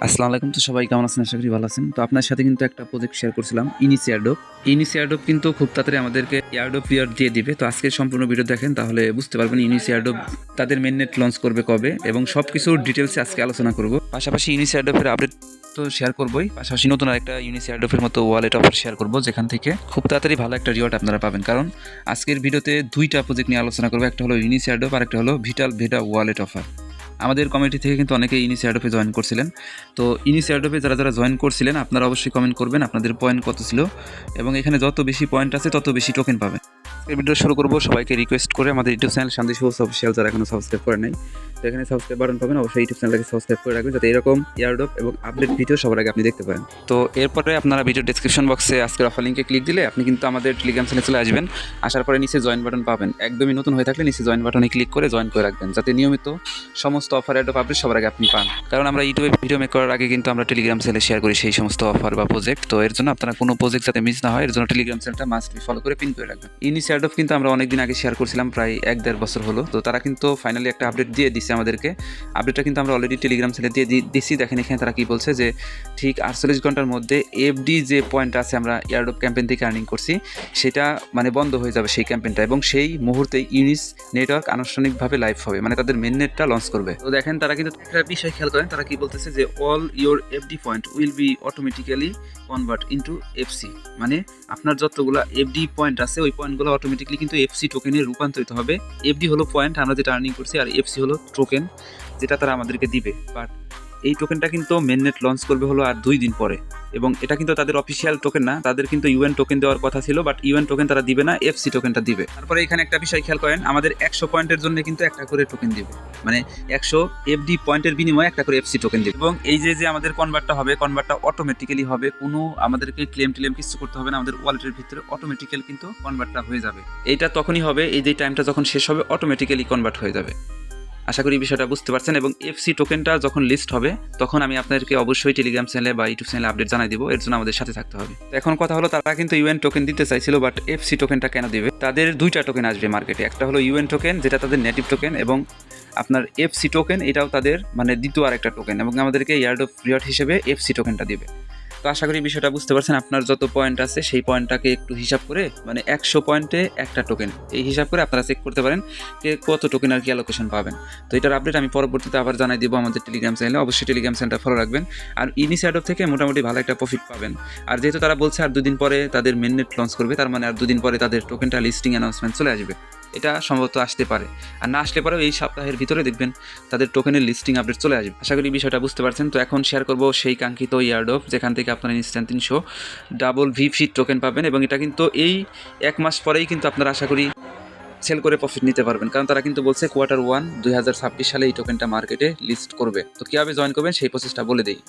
আসসালামু আলাইকুম। তো সবাই কেমন আছেন? আশা করি ভালো আছেন। তো আপনার সাথে কিন্তু একটা প্রজেক্ট শেয়ার করছিলাম ইনিসি এয়ারড্রপ। ইনিসি এয়ারড্রপ কিন্তু খুব তাড়াতাড়ি আমাদেরকে এয়ারড্রপ রিওয়ার্ড দিয়ে দিবে। তো আজকের সম্পূর্ণ ভিডিও দেখেন তাহলে বুঝতে পারবেন ইনিসি এয়ারড্রপ তাদের মেইননেট লঞ্চ করবে কবে এবং সবকিছুর ডিটেইলসে আজকে আলোচনা করব। পাশাপাশি ইনিসি এয়ারড্রপের আপডেট তো শেয়ার করবই, পাশাপাশি নতুন আরেকটা ইউনিসি এয়ারড্রপের মতো ওয়ালেট অফার শেয়ার করব, যেখান থেকে খুব তাড়াতাড়ি ভালো একটা রিওয়ার্ড আপনারা পাবেন। কারণ আজকের ভিডিওতে দুইটা প্রজেক্ট নিয়ে আলোচনা করব, একটা হলো ইউনিসি এয়ারড্রপ আর একটা হলো ভিটাল ভেডা ওয়ালেট অফার। আমাদের কমিউনিটি থেকে কিন্তু অনেকেই ইনিসি এয়ারড্রপে জয়েন করছিলেন। তো ইনিসি এয়ারড্রপে যারা যারা জয়েন করছিলেন আপনারা অবশ্যই কমেন্ট করবেন আপনাদের পয়েন্ট কত ছিল, এবং এখানে যত বেশি পয়েন্ট আছে তত বেশি টোকেন পাবেন। এই ভিডিও শুরু করবো সবাইকে রিকোয়েস্ট করে আমাদের ইউটিউব চ্যানেল শান্তি শুভ অফিসিয়াল যারা এখনো সাবস্ক্রাইব করে নাই, তো এখানে সাবস্ক্রাইব বাটন পাবেন, অবশ্যই ইউটিউব চ্যানেলটাকে সাবস্ক্রাইব করে রাখবেন যাতে এরকম এয়ারড্রপ এবং আপডেট ভিডিও সবার আগে আপনি দেখতে পারেন। তো এরপরে আপনারা ভিডিও ডেসক্রিপশন বক্সে আজকের অফার লিঙ্কে ক্লিক দিলে আপনি কিন্তু আমাদের টেলিগ্রাম চ্যানেলে চলে আসবেন। আসার পরে নিচে জয়েন বাটন পাবেন, একদমই নতুন হয়ে থাকলে নিচে জয়েন বাটনে ক্লিক করে জয়েন করে রাখবেন যাতে নিয়মিত সমস্ত অফার অ্যাড্রপ আপডেট সবার আগে আপনি পান। কারণ আমরা ইউটিউবে ভিডিও মেক করার আগে কিন্তু আমরা টেলিগ্রাম চ্যানেলে শেয়ার করি সেই সমস্ত অফার বা প্রজেক্ট। তো এর জন্য আপনারা কোনো প্রজেক্ট যাতে মিস না হয় এর জন্য টেলিগ্রাম চ্যানেলটা মাস্ট বি ফলো করে পিন করে রাখবেন। ইনিসি এয়ারড্রপ কিন্তু আমরা অনেকদিন আগে শেয়ার করছিলাম, প্রায় 1-1.5 বছর হলো। তো তারা কিন্তু ফাইনালি একটা আপডেট দিয়ে দিচ্ছে আমাদেরকে। আপডেটটা কিন্তু আমরা অলরেডি টেলিগ্রাম চ্যানেলে দিয়ে দিচ্ছি। দেখেন এখানে তারা কি বলছে যে ঠিক 48 ঘন্টার মধ্যে এফডি যে পয়েন্ট আছে আমরা এয়ারড্রপ ক্যাম্পেইন থেকে আর্নিং করছি সেটা মানে বন্ধ হয়ে যাবে সেই ক্যাম্পেইনটা, এবং সেই মুহূর্তেই ইউনিস নেটওয়ার্ক আনুষ্ঠানিকভাবে লাইভ হবে, মানে তাদের মেন নেটটা লঞ্চ করবে। তো দেখেন তারা কিন্তু একটা বিষয় খেয়াল করেন, তারা কি বলতেছে যে all your FD point will be automatically convert into FC, মানে আপনার যতগুলো এফডি পয়েন্ট আছে ওই পয়েন্টগুলো অটোমেটিকলি কিন্তু এফসি টোকেনে রূপান্তরিত হবে। এফডি হলো পয়েন্ট আমরা যেটা আর্নিং করছি, আর এফসি হলো টোকেন যেটা তারা আমাদেরকে দিবে। বাট এই টোকেনটা কিন্তু মেননেট লঞ্চ করবে হলো আর 2 দিন পরে, এবং এটা কিন্তু তাদের অফিসিয়াল টোকেন না, তাদের কিন্তু ইউএন টোকেন দেওয়ার কথা ছিল, বাট ইউএন টোকেন তারা দিবে না, এফসি টোকেনটা দিবে। তারপরে এখানে একটা বিষয় খেয়াল করেন, আমাদের 100 পয়েন্টের জন্য কিন্তু একটা করে টোকেন দিবে, মানে 100 এফডি পয়েন্টের বিনিময়ে একটা করে এফসি টোকেন দিবে। এবং এই যে আমাদের কনভার্টটা হবে, কনভার্টটা অটোমেটিক্যালি হবে, কোনো আমাদেরকে ক্লেম কিছু করতে হবে না, আমাদের ওয়ালেটের ভিতরে অটোমেটিক্যালি কিন্তু কনভার্টটা হয়ে যাবে। এইটা তখনই হবে এই যে টাইমটা যখন শেষ হবে অটোমেটিক্যালি কনভার্ট হয়ে যাবে। আশা করি বিষয়টা বুঝতে পারছেন। এবং এফসি টোকেনটা যখন লিস্ট হবে তখন আমি আপনাদেরকে অবশ্যই টেলিগ্রাম চ্যানেলে বা ইউটিউব চ্যানেলে আপডেট জানাই দিব, এর জন্য আমাদের সাথে থাকতে হবে। এখন কথা হলো তারা কিন্তু ইউএন টোকেন দিতে চাইছিল, বাট এফসি টোকেনটা কেন দিবে? তাদের 2টা টোকেন আসবে মার্কেটে, একটা হলো ইউএন টোকেন যেটা তাদের নেটিভ টোকেন, এবং আপনার এফসি টোকেন এটাও তাদের মানে দ্বিতীয় আরেকটা টোকেন, এবং আমাদেরকে এয়ারড্রপ রিওয়ার্ড হিসেবে এফসি টোকেনটা দিবে। তো আশা করি বিষয়টা বুঝতে পারছেন। আপনার যত পয়েন্ট আছে সেই পয়েন্টটাকে একটু হিসাব করে, মানে 100 পয়েন্টে একটা টোকেন, এই হিসাব করে আপনারা চেক করতে পারেন যে কত টোকেন আর কি অ্যালোকেশন পাবেন। তো এটার আপডেট আমি পরবর্তীতে আবার জানাই দিব আমাদের টেলিগ্রাম চ্যানেলে, অবশ্যই টেলিগ্রাম চ্যানেলটা ফলো রাখবেন। আর ইনিসি এয়ারড্রপ থেকে মোটামুটি ভালো একটা প্রফিট পাবেন। আর যেহেতু তারা বলছে আর 2 দিন পরে তাদের মেননেট লঞ্চ করবে, তার মানে আর 2 দিন পরে তাদের টোকেনটা লিস্টিং অ্যানাউন্সমেন্ট চলে আসবে। এটা সম্ভবত আসতে পারে, আর না আসলে পরেও এই সপ্তাহের ভিতরে দেখবেন তাদের টোকেনের লিস্টিং আপডেট চলে আসবে। আশা করি বিষয়টা বুঝতে পারছেন। তো এখন শেয়ার করব সেই কাঙ্ক্ষিত এয়ারড্রপ যেখান থেকে আপনারা ইনস্ট্যান্ট 300 ডাবল ভিফিট টোকেন পাবেন, এবং এটা কিন্তু এই 1 মাস পরেই কিন্তু আপনারা আশা করি সেল করে প্রফিট নিতে পারবেন। কারণ তারা কিন্তু বলছে Q1 2026 সালে এই টোকেনটা মার্কেটে লিস্ট করবে। তো কীভাবে জয়েন করবেন সেই প্রসেসটা বলে দিই।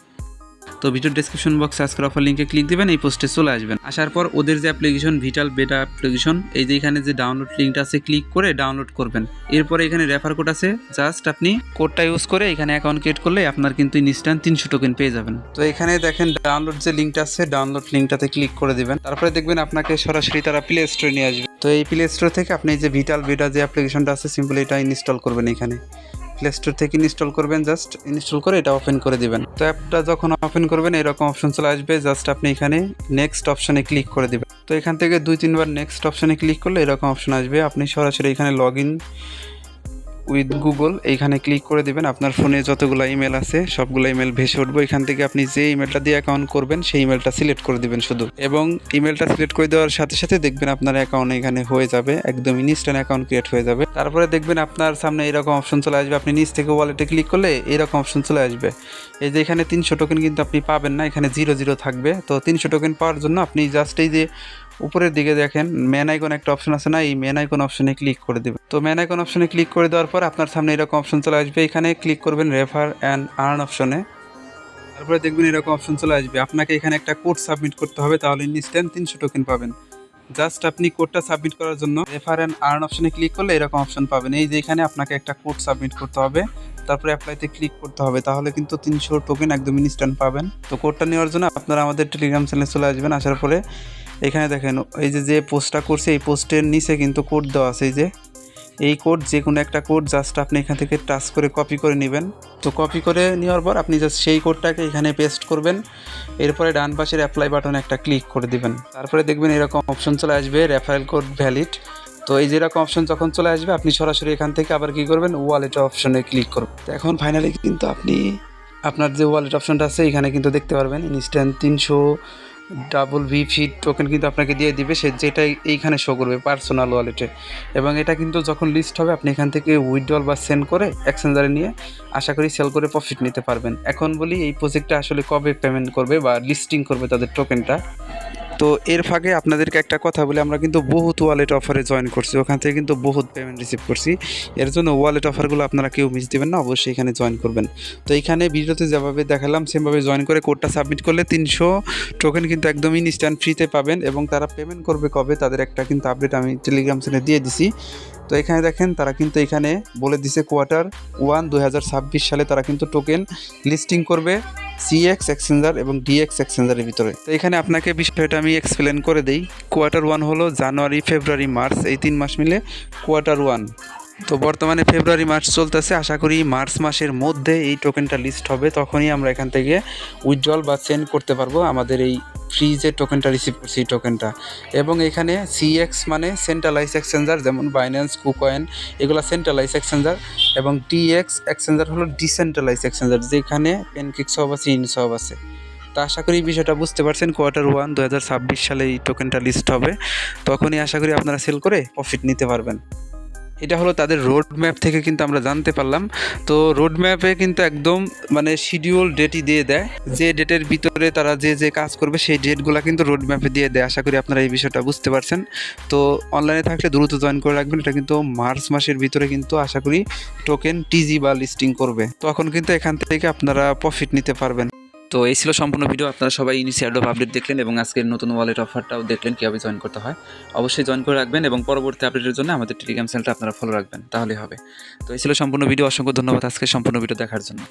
তো ভিডিও ডেসক্রিপশন বক্সে আজকের অফার লিঙ্কে ক্লিক দেবেন, এই পোস্টে চলে আসবেন। আসার পর ওদের যে অ্যাপ্লিকেশন ভিটাল বেটা অ্যাপ্লিকেশন, এই যে এখানে যে ডাউনলোড লিঙ্কটা আছে ক্লিক করে ডাউনলোড করবেন। এরপরে এখানে রেফার কোড আছে, জাস্ট আপনি কোডটা ইউজ করে এখানে অ্যাকাউন্ট ক্রিয়েট করলে আপনার কিন্তু ইনস্ট্যান্ট 300 টোকেন পেয়ে যাবেন। তো এখানে দেখেন ডাউনলোড যে লিঙ্কটা আছে, ডাউনলোড লিঙ্কটাতে ক্লিক করে দিবেন। তারপরে দেখবেন আপনাকে সরাসরি তারা প্লে স্টোরে নিয়ে আসবে। তো এই প্লে স্টোর থেকে আপনি যে ভিটাল বেটা যে অ্যাপ্লিকেশনটা আছে সিম্পলি এটা ইনস্টল করবেন। এখানে প্লে স্টোর থেকে ইনস্টল করবেন, জাস্ট ইনস্টল করে এটা ওপেন করে দিবেন। তো অ্যাপটা যখন ওপেন করবেন এরকম অপশন চলে আসবে, জাস্ট আপনি এখানে নেক্সট অপশনে ক্লিক করে দিবেন। তো এখান থেকে 2-3 বার নেক্সট অপশনে ক্লিক করলে এরকম অপশন আসবে, আপনি সরাসরি এখানে লগ ইন উইথ গুগল এইখানে ক্লিক করে দিবেন। আপনার ফোনে যতগুলো ইমেল আছে সবগুলো ইমেল ভেসে উঠবে। এখান থেকে আপনি যে ইমেলটা দিয়ে অ্যাকাউন্ট করবেন সেই ইমেলটা সিলেক্ট করে দিবেন শুধু, এবং ইমেলটা সিলেক্ট করে দেওয়ার সাথে সাথে দেখবেন আপনার অ্যাকাউন্ট এখানে হয়ে যাবে, একদম ইনস্ট্যান্ট অ্যাকাউন্ট ক্রিয়েট হয়ে যাবে। তারপরে দেখবেন আপনার সামনে এরকম অপশন চলে আসবে, আপনি নিচ থেকে ওয়ালেটে ক্লিক করলে এরকম অপশন চলে আসবে। এই যে এখানে 300 টোকেন কিন্তু আপনি পাবেন না, এখানে 0 থাকবে। তো 300 টোকেন পাওয়ার জন্য আপনি জাস্ট এই যে উপরের দিকে দেখেন ম্যান আইকন একটা অপশন আছে না, এই ম্যান আইকন অপশনে ক্লিক করে দেবেন। তো ম্যান আইকন অপশনে ক্লিক করে দেওয়ার পর আপনার সামনে এরকম অপশন চলে আসবে, এখানে ক্লিক করবেন রেফার অ্যান্ড আর্ন অপশনে। তারপরে দেখবেন এরকম অপশন চলে আসবে, আপনাকে এখানে একটা কোড সাবমিট করতে হবে, তাহলে ইনস্ট্যান্ট 300 টোকেন পাবেন। জাস্ট আপনি কোডটা সাবমিট করার জন্য রেফার অ্যান্ড আর্ন অপশনে ক্লিক করলে এরকম অপশন পাবেন। এই যে এখানে আপনাকে একটা কোড সাবমিট করতে হবে, তারপরে অ্যাপ্লাইতে ক্লিক করতে হবে, তাহলে কিন্তু 300 টোকেন একদম ইনস্ট্যান্ট পাবেন। তো কোডটা নেওয়ার জন্য আপনারা আমাদের টেলিগ্রাম চ্যানেলে চলে আসবেন। আসার পরে এখানে দেখেন এই যে পোস্টটা করছে এই পোস্টের নিচে কিন্তু কোড দেওয়া আছে, এই যে এই কোড যে কোনো একটা কোড জাস্ট আপনি এখান থেকে টাচ করে কপি করে নেবেন। তো কপি করে নেওয়ার পর আপনি জাস্ট সেই কোডটাকে এখানে পেস্ট করবেন। এরপরে ডান পাশের অ্যাপ্লাই বাটনে একটা ক্লিক করে দিবেন। তারপরে দেখবেন এরকম অপশন চলে আসবে রেফারেল কোড ভ্যালিড। তো এই যেরকম অপশন যখন চলে আসবে আপনি সরাসরি এখান থেকে আবার কী করবেন, ওয়ালেট অপশনে ক্লিক করবেন। তো এখন ফাইনালি কিন্তু আপনি আপনার যে ওয়ালেট অপশনটা আছে এখানে কিন্তু দেখতে পারবেন instant 300 double V fit token কিন্তু আপনাকে দিয়ে দিবে, সে যেটা এইখানে শো করবে পার্সোনাল ওয়ালেটে। এবং এটা কিন্তু যখন লিস্ট হবে আপনি এখান থেকে উইথড্রল বা সেন্ড করে এক্সচেঞ্জারে নিয়ে আশা করি সেল করে প্রফিট নিতে পারবেন। এখন বলি এই প্রজেক্টটা আসলে কবে পেমেন্ট করবে বা লিস্টিং করবে তাদের টোকেনটা। তো এর ফাঁকে আপনাদেরকে একটা কথা বলি, আমরা কিন্তু বহুত ওয়ালেট অফারে জয়েন করছি, ওখান থেকে কিন্তু বহুত পেমেন্ট রিসিভ করছি। এর জন্য ওয়ালেট অফারগুলো আপনারা কেউ মিস দেবেন না, অবশ্যই এখানে জয়েন করবেন। তো এইখানে ভিডিওতে যেভাবে দেখালাম সেমভাবে জয়েন করে কোডটা সাবমিট করলে 300 টোকেন কিন্তু একদম ইনস্ট্যান্ট ফ্রিতে পাবেন। এবং তারা পেমেন্ট করবে কবে তাদের একটা কিন্তু আপডেট আমি টেলিগ্রাম চ্যানেলে দিয়ে দিছি। তো এখানে দেখেন তারা কিন্তু এখানে বলে দিছে Q1 2026 সালে তারা কিন্তু টোকেন লিস্টিং করবে CX এক্সচেঞ্জার এবং DX এক্সচেঞ্জারের ভিতরে। তো এখানে আপনাকে বিষয়টা আমি এক্সপ্লেন করে দেই। Q1 হলো জানুয়ারি, ফেব্রুয়ারি, মার্চ, এই 3 মাস মিলে Q1। তো বর্তমানে ফেব্রুয়ারি মার্চ চলতেছে, আশা করি মার্চ মাসের মধ্যে এই টোকেনটা লিস্ট হবে, তখনই আমরা এখান থেকে উইথড্রল বা সেন্ড করতে পারবো আমাদের এই ফ্রি যে টোকেনটা রিসিভ করছি এই টোকেনটা। এবং এখানে CX মানে সেন্ট্রালাইজ এক্সচেঞ্জার, যেমন বাইন্যান্স, কুকয়েন এগুলো সেন্ট্রালাইজ এক্সচেঞ্জার। এবং DX এক্সচেঞ্জার হলো ডিসেন্ট্রালাইজ এক্সচেঞ্জার, যেখানে প্যানকেক সব আছে, ইন সব আছে। তো আশা করি বিষয়টা বুঝতে পারছেন। Q1 2026 সালে এই টোকেনটা লিস্ট হবে, তখনই আশা করি আপনারা সেল করে প্রফিট নিতে পারবেন। এটা হলো তাদের রোড ম্যাপ থেকে কিন্তু আমরা জানতে পারলাম। তো রোড ম্যাপে কিন্তু একদম মানে শিডিউল ডেটই দিয়ে দেয়, যে ডেটের ভিতরে তারা যে যে কাজ করবে সেই ডেটগুলো কিন্তু রোড ম্যাপে দিয়ে দেয়। আশা করি আপনারা এই বিষয়টা বুঝতে পারছেন। তো অনলাইনে থাকলে দ্রুত জয়েন করে রাখবেন, এটা কিন্তু মার্চ মাসের ভিতরে কিন্তু আশা করি টোকেন TG বা লিস্টিং করবে, তখন কিন্তু এখান থেকে আপনারা প্রফিট নিতে পারবেন। তো এই ছিল সম্পূর্ণ ভিডিও। আপনারা সবাই ইনিশিয়েট আপডেট দেখলেন এবং আজকের নতুন ওয়ালেট অফারটাও দেখলেন কীভাবে জয়েন করতে হয়। অবশ্যই জয়েন করে রাখবেন এবং পরবর্তী আপডেটের জন্য আমাদের টেলিগ্রাম চ্যানেলটা আপনারা ফলো রাখবেন, তাহলে হবে। তো এই ছিল সম্পূর্ণ ভিডিও। অসংখ্য ধন্যবাদ আজকের সম্পূর্ণ ভিডিও দেখার জন্য।